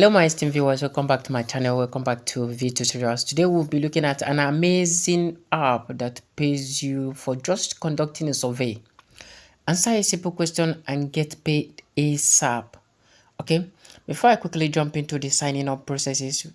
Hello my esteemed viewers, welcome back to my channel, welcome back to V Tutorials. Today we'll be looking at an amazing app that pays you for just conducting a survey. Answer a simple question and get paid ASAP. Okay, before I quickly jump into the signing up processes,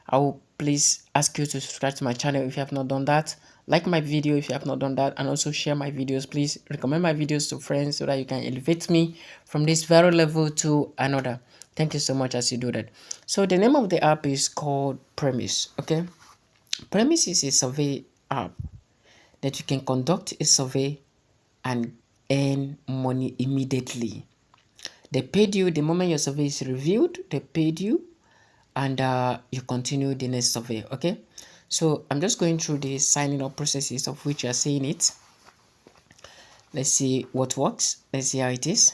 I will please ask you to subscribe to my channel if you have not done that. Like my video if you have not done that, and also share my videos. Please recommend my videos to friends so that you can elevate me from this very level to another. Thank you so much as you do that. So the name of the app is called Premise. Okay, Premise is a survey app that you can conduct a survey and earn money immediately. They paid you the moment your survey is reviewed. They paid you, and you continue the next survey. Okay, so I'm just going through the signing up processes of which you're seeing it. Let's see what works. Let's see how it is.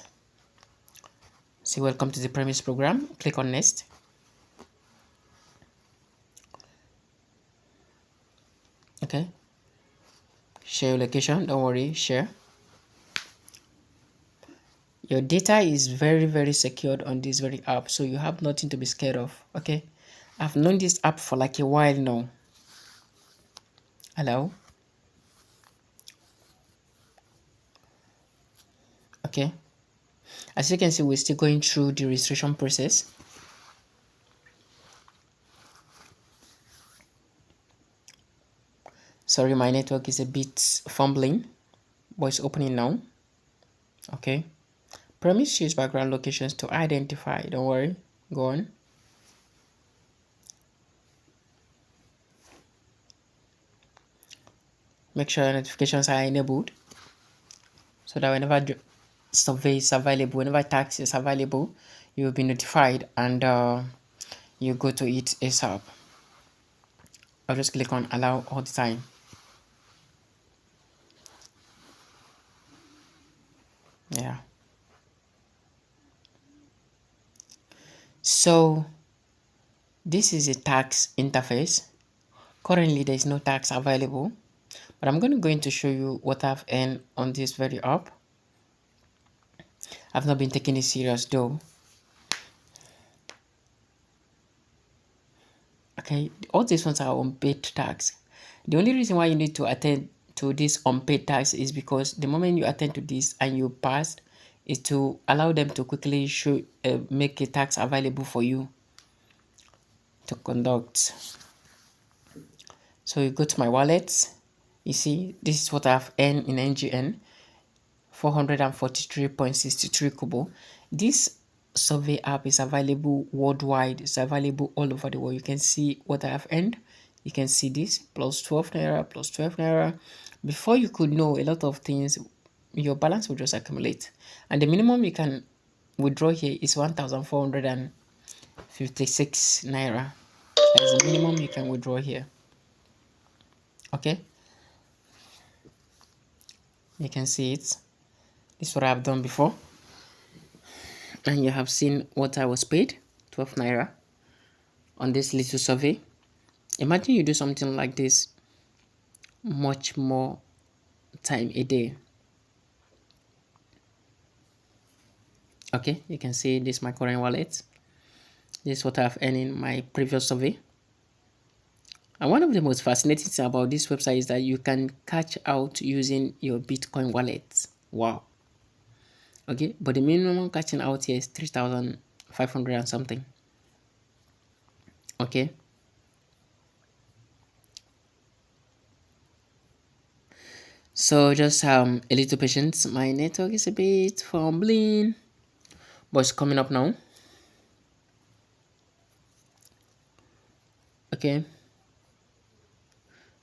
Say welcome to the Premise program. Click on next. Okay, share your location. Don't worry, share. Your data is very secured on this very app, so you have nothing to be scared of. Okay, I've known this app for like a while now. Hello. Okay, as you can see, we're still going through the registration process. Sorry, my network is a bit fumbling, but it's opening now. Okay, Premise use background locations to identify. Don't worry, go on. Make sure your notifications are enabled so that whenever survey is available, whenever tax is available, you will be notified and you go to it ASAP. I'll just click on allow all the time. Yeah. So this is a tax interface. Currently, there is no tax available, but I'm going to show you what I've earned on this very app. I've not been taking it serious though. Okay, all these ones are unpaid tax. The only reason why you need to attend to this unpaid tax is because the moment you attend to this and you pass, is to allow them to quickly make a tax available for you to conduct. So you go to my wallet. You see, this is what I've earned in NGN, 443.63 kobo. This survey app is available worldwide. It's available all over the world. You can see what I have earned. You can see this plus 12 naira, plus 12 naira. Before you could know a lot of things, your balance will just accumulate. And the minimum you can withdraw here is 1,456 naira. That is the minimum you can withdraw here. Okay, you can see it. This is what I've done before, and you have seen what I was paid, 12 naira on this little survey. Imagine you do something like this much more time a day. Okay, you can see this my current wallet. This is what I've earned in my previous survey. And one of the most fascinating things about this website is that you can cash out using your Bitcoin wallet. Wow. Okay, but the minimum cashing out here is 3,500 and something. Okay, so just a little patience. My network is a bit fumbling, but it's coming up now. Okay,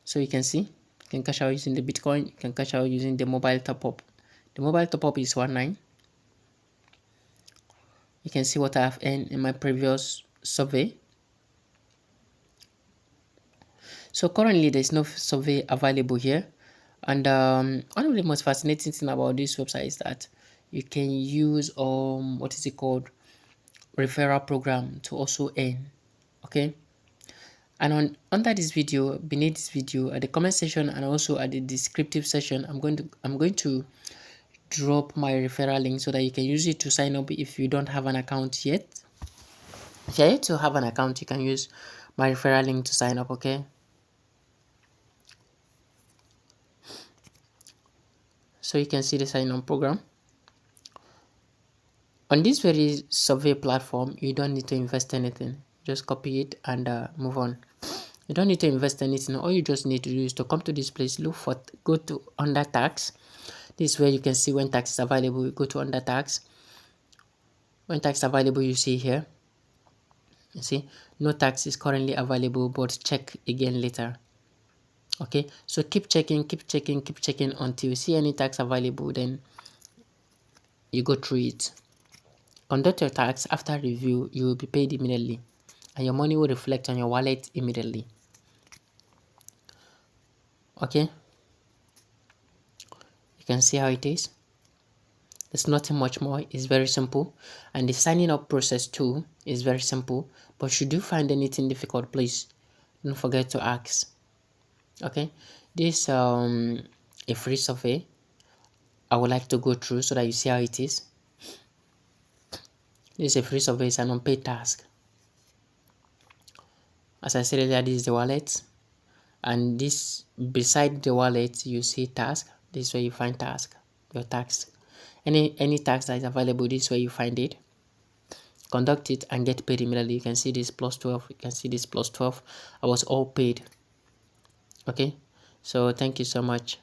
so you can see, you can cash out using the Bitcoin, you can cash out using the mobile top up. The mobile top up is 19. You can see what I have earned in my previous survey. So currently there's no survey available here, and one of the most fascinating thing about this website is that you can use what is it called, referral program, to also earn. Okay, and under this video, beneath this video, at the comment section and also at the descriptive section, I'm going to drop my referral link so that you can use it to sign up if you don't have an account yet. If you're yet to have an account, you can use my referral link to sign up. Okay, so you can see the sign on program. On this very survey platform, you don't need to invest anything. Just copy it and move on. You don't need to invest anything. All you just need to do is to come to this place, look for, go to under tax. This is where you can see when tax is available. You go to under tax. When tax is available, you see here. You see, no tax is currently available, but check again later. Okay, so keep checking, keep checking, keep checking until you see any tax available. Then you go through it. Conduct your tax. After review, you will be paid immediately, and your money will reflect on your wallet immediately. Okay, you can see how it is. There's nothing much more. It's very simple, and the signing up process too is very simple. But should you find anything difficult, please don't forget to ask. Okay, this a free survey I would like to go through so that you see how it is. This is a free survey. It's an unpaid task. As I said earlier, this is the wallet, and this beside the wallet you see task. This is where you find task, your task. Any task that is available, this is where you find it. Conduct it and get paid immediately. You can see this plus 12. You can see this plus 12. I was all paid. Okay, so thank you so much.